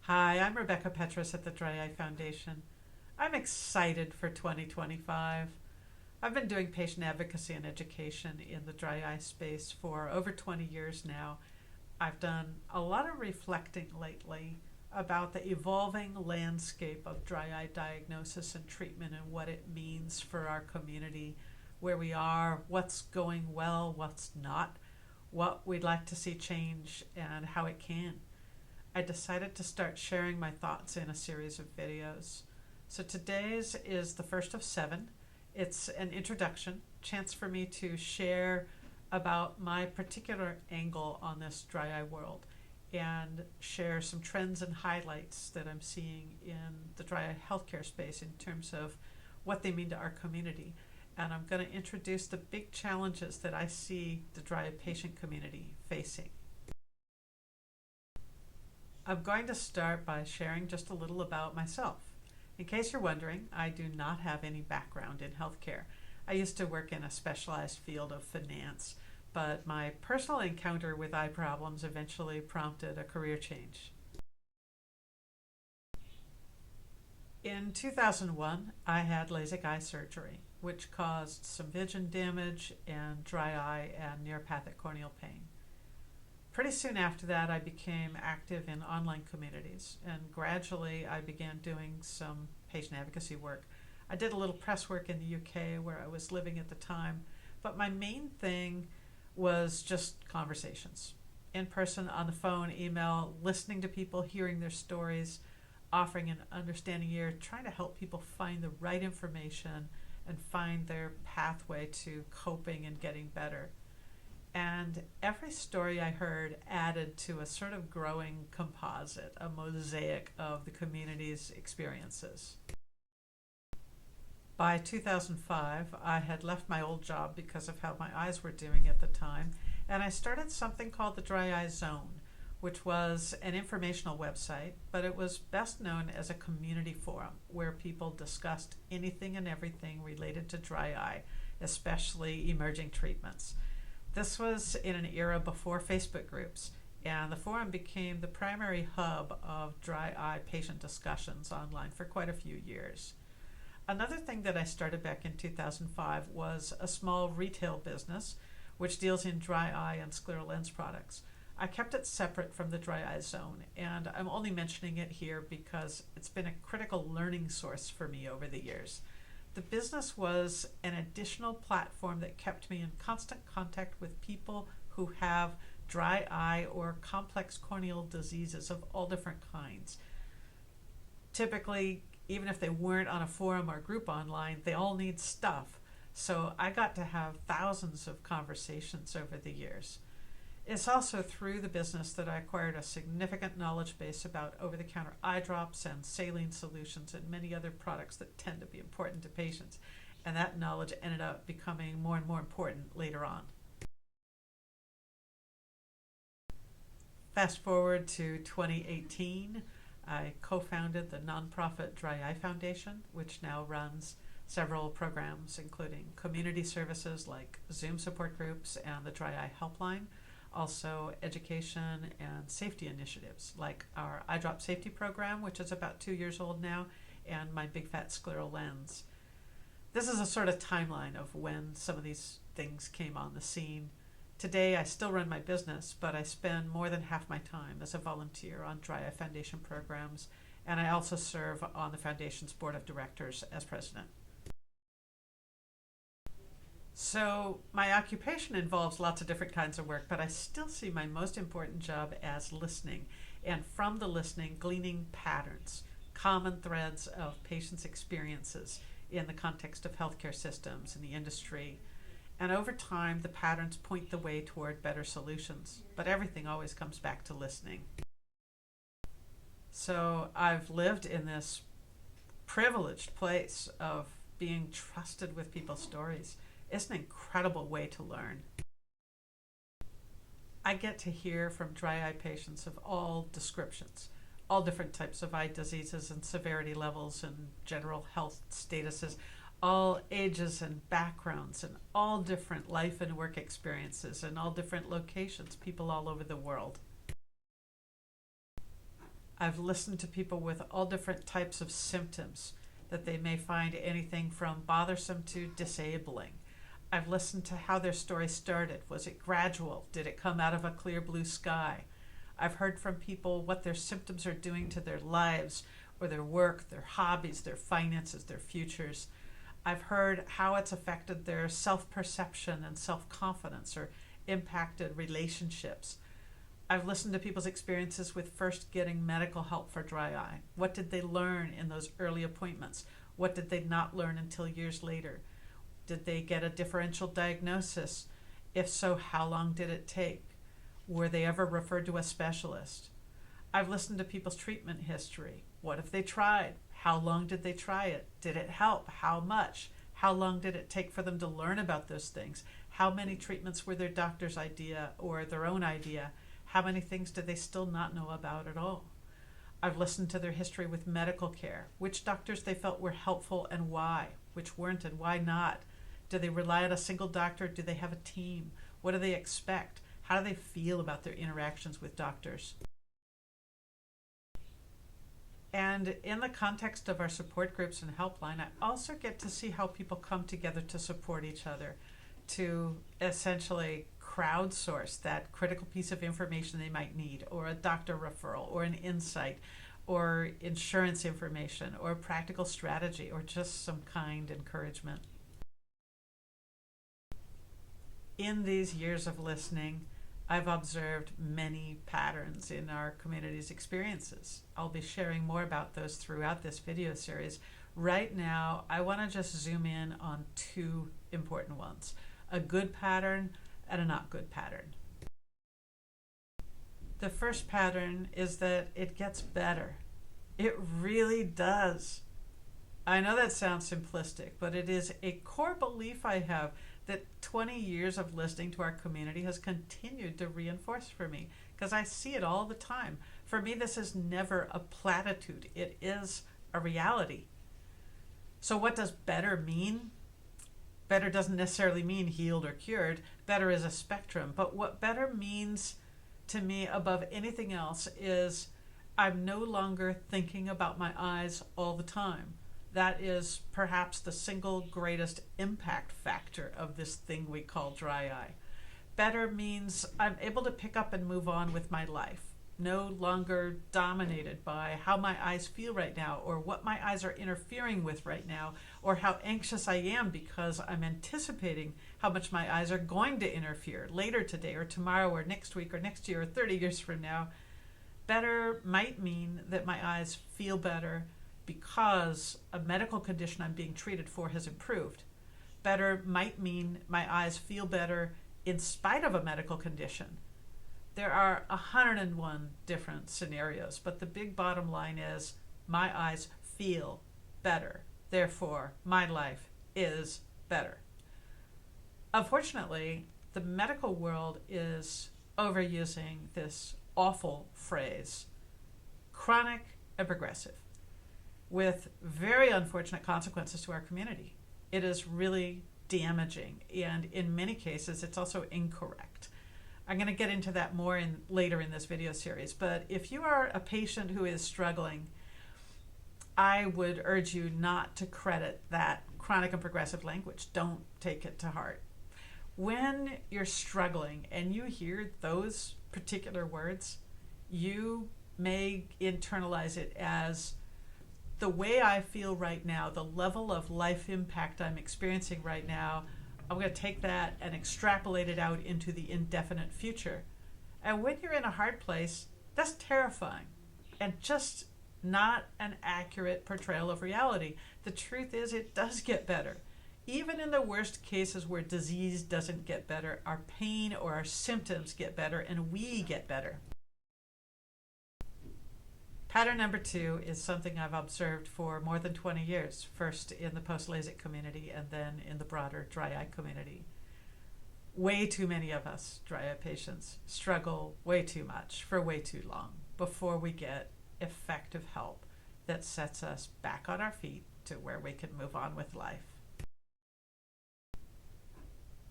Hi, I'm Rebecca Petris at the Dry Eye Foundation. I'm excited for 2025. I've been doing patient advocacy and education in the dry eye space for over 20 years now. I've done a lot of reflecting lately about the evolving landscape of dry eye diagnosis and treatment and what it means for our community, where we are, what's going well, what's not, what we'd like to see change, and how it can. I decided to start sharing my thoughts in a series of videos. So today's is the first of 7. It's an introduction, chance for me to share about my particular angle on this dry eye world and share some trends and highlights that I'm seeing in the dry eye healthcare space in terms of what they mean to our community. And I'm going to introduce the big challenges that I see the dry eye patient community facing. I'm going to start by sharing just a little about myself. In case you're wondering, I do not have any background in healthcare. I used to work in a specialized field of finance, but my personal encounter with eye problems eventually prompted a career change. In 2001, I had LASIK eye surgery, which caused some vision damage and dry eye and neuropathic corneal pain. Pretty soon after that, I became active in online communities, and gradually I began doing some patient advocacy work. I did a little press work in the UK where I was living at the time, but my main thing was just conversations. In person, on the phone, email, listening to people, hearing their stories, offering an understanding ear, trying to help people find the right information and find their pathway to coping and getting better. And every story I heard added to a sort of growing composite, a mosaic of the community's experiences. By 2005, I had left my old job because of how my eyes were doing at the time, and I started something called the Dry Eye Zone, which was an informational website, but it was best known as a community forum where people discussed anything and everything related to dry eye, especially emerging treatments. This was in an era before Facebook groups, and the forum became the primary hub of dry eye patient discussions online for quite a few years. Another thing that I started back in 2005 was a small retail business which deals in dry eye and scleral lens products. I kept it separate from the Dry Eye Zone, and I'm only mentioning it here because it's been a critical learning source for me over the years. The business was an additional platform that kept me in constant contact with people who have dry eye or complex corneal diseases of all different kinds. Typically, even if they weren't on a forum or group online, they all need stuff. So I got to have thousands of conversations over the years. It's also through the business that I acquired a significant knowledge base about over-the-counter eye drops and saline solutions and many other products that tend to be important to patients. And that knowledge ended up becoming more and more important later on. Fast forward to 2018, I co-founded the nonprofit Dry Eye Foundation, which now runs several programs, including community services like Zoom support groups and the Dry Eye Helpline, also education and safety initiatives like our eye drop safety program, which is about 2 years old now, and my big fat scleral lens. This is a sort of timeline of when some of these things came on the scene. Today I still run my business, but I spend more than half my time as a volunteer on Dry Eye Foundation programs, and I also serve on the Foundation's board of directors as president. So my occupation involves lots of different kinds of work, but I still see my most important job as listening, and from the listening, gleaning patterns, common threads of patients' experiences in the context of healthcare systems and the industry. And over time, the patterns point the way toward better solutions, but everything always comes back to listening. So I've lived in this privileged place of being trusted with people's stories. It's an incredible way to learn. I get to hear from dry eye patients of all descriptions, all different types of eye diseases and severity levels and general health statuses, all ages and backgrounds and all different life and work experiences and all different locations, people all over the world. I've listened to people with all different types of symptoms that they may find anything from bothersome to disabling. I've listened to how their story started. Was it gradual? Did it come out of a clear blue sky? I've heard from people what their symptoms are doing to their lives or their work, their hobbies, their finances, their futures. I've heard how it's affected their self-perception and self-confidence or impacted relationships. I've listened to people's experiences with first getting medical help for dry eye. What did they learn in those early appointments? What did they not learn until years later? Did they get a differential diagnosis? If so, how long did it take? Were they ever referred to a specialist? I've listened to people's treatment history. What if they tried? How long did they try it? Did it help? How much? How long did it take for them to learn about those things? How many treatments were their doctor's idea or their own idea? How many things did they still not know about at all? I've listened to their history with medical care, which doctors they felt were helpful and why, which weren't and why not. Do they rely on a single doctor? Do they have a team? What do they expect? How do they feel about their interactions with doctors? And in the context of our support groups and helpline, I also get to see how people come together to support each other, to essentially crowdsource that critical piece of information they might need, or a doctor referral, or an insight, or insurance information, or practical strategy, or just some kind encouragement. In these years of listening, I've observed many patterns in our community's experiences. I'll be sharing more about those throughout this video series. Right now, I want to just zoom in on two important ones: a good pattern and a not good pattern. The first pattern is that it gets better. It really does. I know that sounds simplistic, but it is a core belief I have that 20 years of listening to our community has continued to reinforce for me, because I see it all the time. For me, this is never a platitude. It is a reality. So what does better mean? Better doesn't necessarily mean healed or cured. Better is a spectrum. But what better means to me above anything else is I'm no longer thinking about my eyes all the time. That is perhaps the single greatest impact factor of this thing we call dry eye. Better means I'm able to pick up and move on with my life, no longer dominated by how my eyes feel right now, or what my eyes are interfering with right now, or how anxious I am because I'm anticipating how much my eyes are going to interfere later today or tomorrow or next week or next year or 30 years from now. Better might mean that my eyes feel better because a medical condition I'm being treated for has improved. Better might mean my eyes feel better in spite of a medical condition. There are 101 different scenarios, but the big bottom line is my eyes feel better. Therefore, my life is better. Unfortunately, the medical world is overusing this awful phrase, chronic and progressive, with very unfortunate consequences to our community. It is really damaging, and in many cases, it's also incorrect. I'm going to get into that more later in this video series, but if you are a patient who is struggling, I would urge you not to credit that chronic and progressive language. Don't take it to heart. When you're struggling and you hear those particular words, you may internalize it as the way I feel right now, the level of life impact I'm experiencing right now. I'm going to take that and extrapolate it out into the indefinite future. And when you're in a hard place, that's terrifying and just not an accurate portrayal of reality. The truth is, it does get better. Even in the worst cases where disease doesn't get better, our pain or our symptoms get better and we get better. Pattern number two is something I've observed for more than 20 years, first in the post-LASIK community and then in the broader dry eye community. Way too many of us dry eye patients struggle way too much for way too long before we get effective help that sets us back on our feet to where we can move on with life.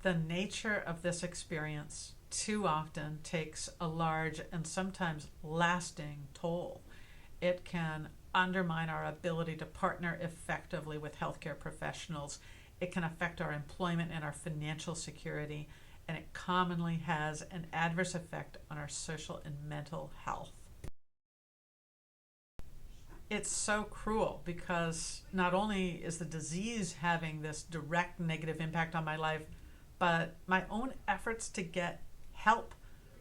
The nature of this experience too often takes a large and sometimes lasting toll. it can undermine our ability to partner effectively with healthcare professionals. It can affect our employment and our financial security, and it commonly has an adverse effect on our social and mental health. It's so cruel because not only is the disease having this direct negative impact on my life, but my own efforts to get help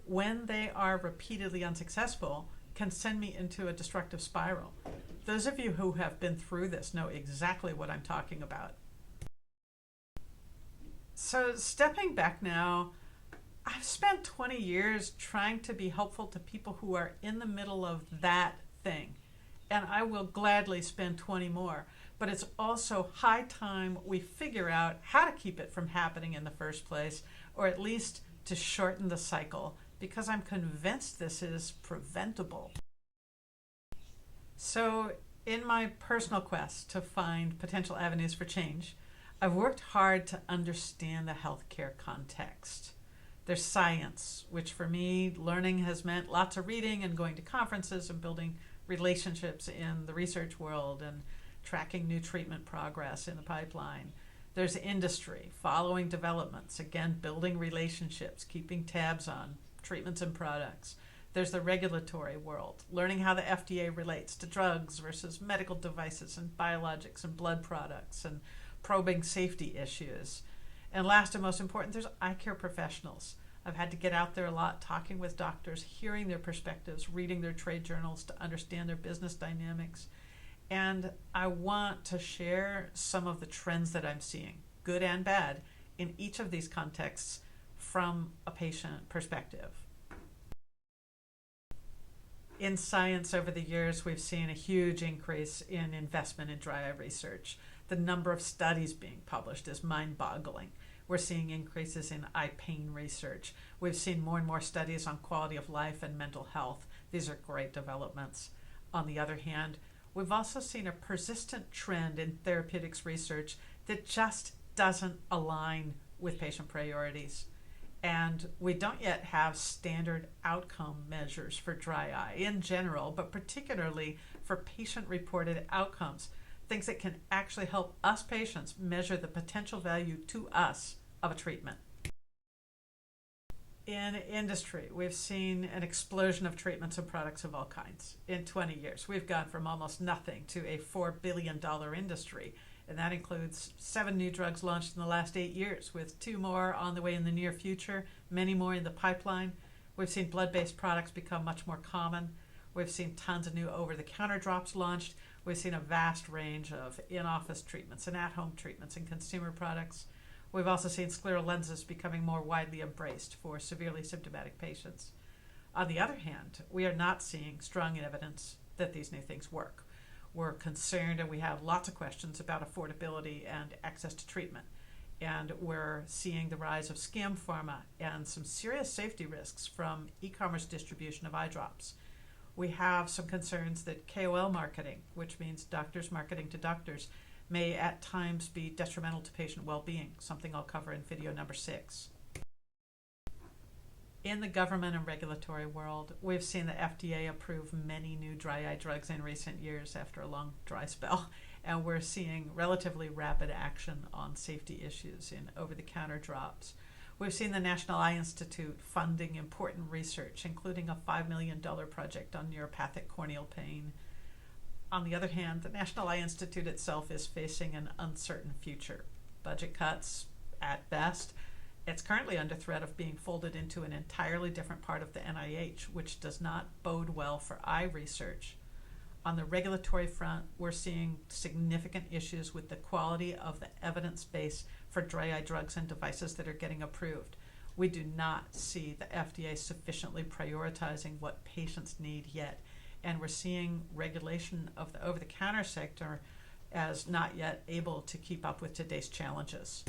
when they are repeatedly unsuccessful can send me into a destructive spiral. Those of you who have been through this know exactly what I'm talking about. So stepping back now, I've spent 20 years trying to be helpful to people who are in the middle of that thing. And I will gladly spend 20 more. But it's also high time we figure out how to keep it from happening in the first place, or at least to shorten the cycle, because I'm convinced this is preventable. So in my personal quest to find potential avenues for change, I've worked hard to understand the healthcare context. There's science, which for me, learning has meant lots of reading and going to conferences and building relationships in the research world and tracking new treatment progress in the pipeline. There's industry, following developments, again, building relationships, keeping tabs on treatments and products. There's the regulatory world, learning how the FDA relates to drugs versus medical devices and biologics and blood products, and probing safety issues. And last and most important, there's eye care professionals. I've had to get out there a lot, talking with doctors, hearing their perspectives, reading their trade journals to understand their business dynamics. And I want to share some of the trends that I'm seeing, good and bad, in each of these contexts from a patient perspective. In science over the years, we've seen a huge increase in investment in dry eye research. The number of studies being published is mind-boggling. We're seeing increases in eye pain research. We've seen more and more studies on quality of life and mental health. These are great developments. On the other hand, we've also seen a persistent trend in therapeutics research that just doesn't align with patient priorities. And we don't yet have standard outcome measures for dry eye in general, but particularly for patient-reported outcomes, things that can actually help us patients measure the potential value to us of a treatment. In industry, we've seen an explosion of treatments and products of all kinds. In 20 years, we've gone from almost nothing to a $4 billion industry, and that includes 7 new drugs launched in the last 8 years, with 2 more on the way in the near future, many more in the pipeline. We've seen blood-based products become much more common. We've seen tons of new over-the-counter drops launched. We've seen a vast range of in-office treatments and at-home treatments and consumer products. We've also seen scleral lenses becoming more widely embraced for severely symptomatic patients. On the other hand, we are not seeing strong evidence that these new things work. We're concerned and we have lots of questions about affordability and access to treatment. And we're seeing the rise of scam pharma and some serious safety risks from e-commerce distribution of eye drops. We have some concerns that KOL marketing, which means doctors marketing to doctors, may at times be detrimental to patient well-being, something I'll cover in video number 6. In the government and regulatory world, we've seen the FDA approve many new dry eye drugs in recent years after a long dry spell, and we're seeing relatively rapid action on safety issues in over-the-counter drops. We've seen the National Eye Institute funding important research, including a $5 million project on neuropathic corneal pain. On the other hand, the National Eye Institute itself is facing an uncertain future. Budget cuts, at best. It's currently under threat of being folded into an entirely different part of the NIH, which does not bode well for eye research. On the regulatory front, we're seeing significant issues with the quality of the evidence base for dry eye drugs and devices that are getting approved. We do not see the FDA sufficiently prioritizing what patients need yet, and we're seeing regulation of the over-the-counter sector as not yet able to keep up with today's challenges.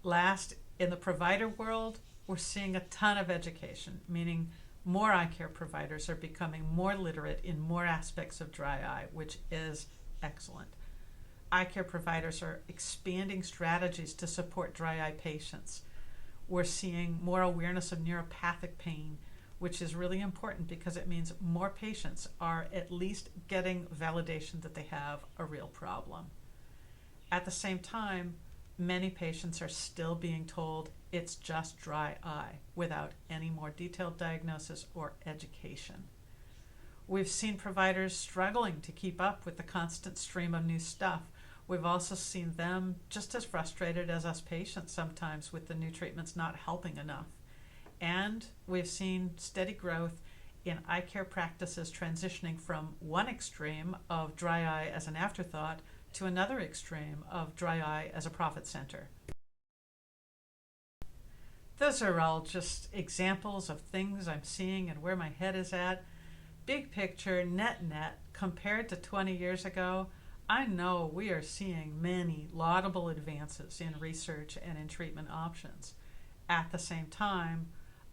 Last, in the provider world, we're seeing a ton of education, meaning more eye care providers are becoming more literate in more aspects of dry eye, which is excellent. Eye care providers are expanding strategies to support dry eye patients. We're seeing more awareness of neuropathic pain. which is really important because it means more patients are at least getting validation that they have a real problem. At the same time, many patients are still being told it's just dry eye without any more detailed diagnosis or education. We've seen providers struggling to keep up with the constant stream of new stuff. We've also seen them just as frustrated as us patients sometimes with the new treatments not helping enough. And we've seen steady growth in eye care practices transitioning from one extreme of dry eye as an afterthought to another extreme of dry eye as a profit center. Those are all just examples of things I'm seeing and where my head is at. Big picture, net, compared to 20 years ago, I know we are seeing many laudable advances in research and in treatment options. At the same time,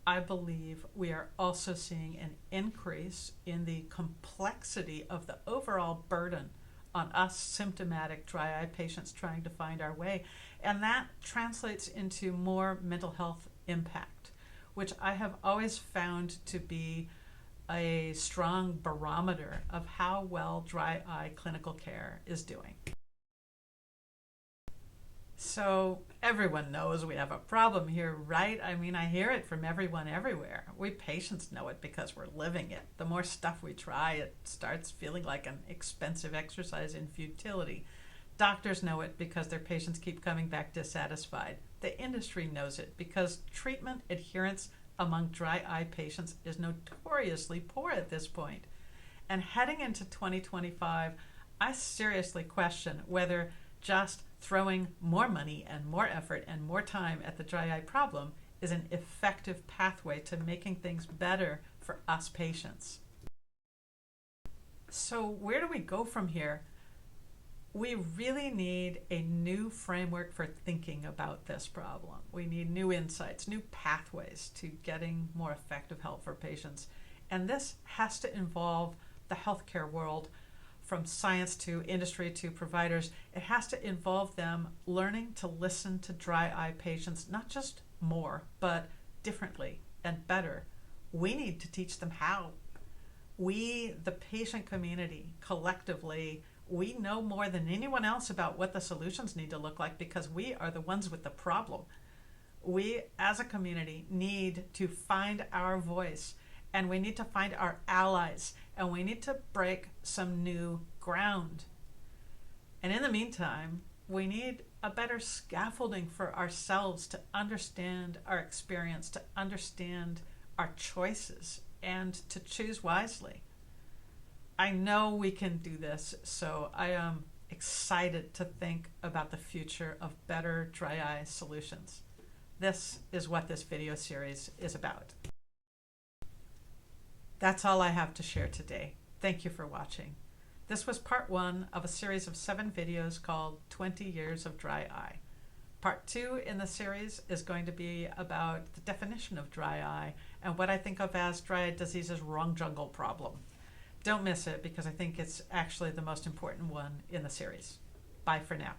I believe we are also seeing an increase in the complexity of the overall burden on us symptomatic dry eye patients trying to find our way. And that translates into more mental health impact, which I have always found to be a strong barometer of how well dry eye clinical care is doing. So everyone knows we have a problem here, right? I mean, I hear it from everyone everywhere. We patients know it because we're living it. The more stuff we try, it starts feeling like an expensive exercise in futility. Doctors know it because their patients keep coming back dissatisfied. The industry knows it because treatment adherence among dry eye patients is notoriously poor at this point. And heading into 2025, I seriously question whether just throwing more money and more effort and more time at the dry eye problem is an effective pathway to making things better for us patients. So where do we go from here? We really need a new framework for thinking about this problem. We need new insights, new pathways to getting more effective help for patients. And this has to involve the healthcare world, from science to industry to providers. It has to involve them learning to listen to dry eye patients, not just more, but differently and better. We need to teach them how. We, the patient community, collectively, we know more than anyone else about what the solutions need to look like because we are the ones with the problem. We, as a community, need to find our voice, and we need to find our allies, and we need to break some new ground. And in the meantime, we need a better scaffolding for ourselves to understand our experience, to understand our choices, and to choose wisely. I know we can do this, so I am excited to think about the future of better dry eye solutions. This is what this video series is about. That's all I have to share today. Thank you for watching. This was part 1 of a series of 7 videos called 20 Years of Dry Eye. Part 2 in the series is going to be about the definition of dry eye and what I think of as dry eye disease's wrong jungle problem. Don't miss it because I think it's actually the most important one in the series. Bye for now.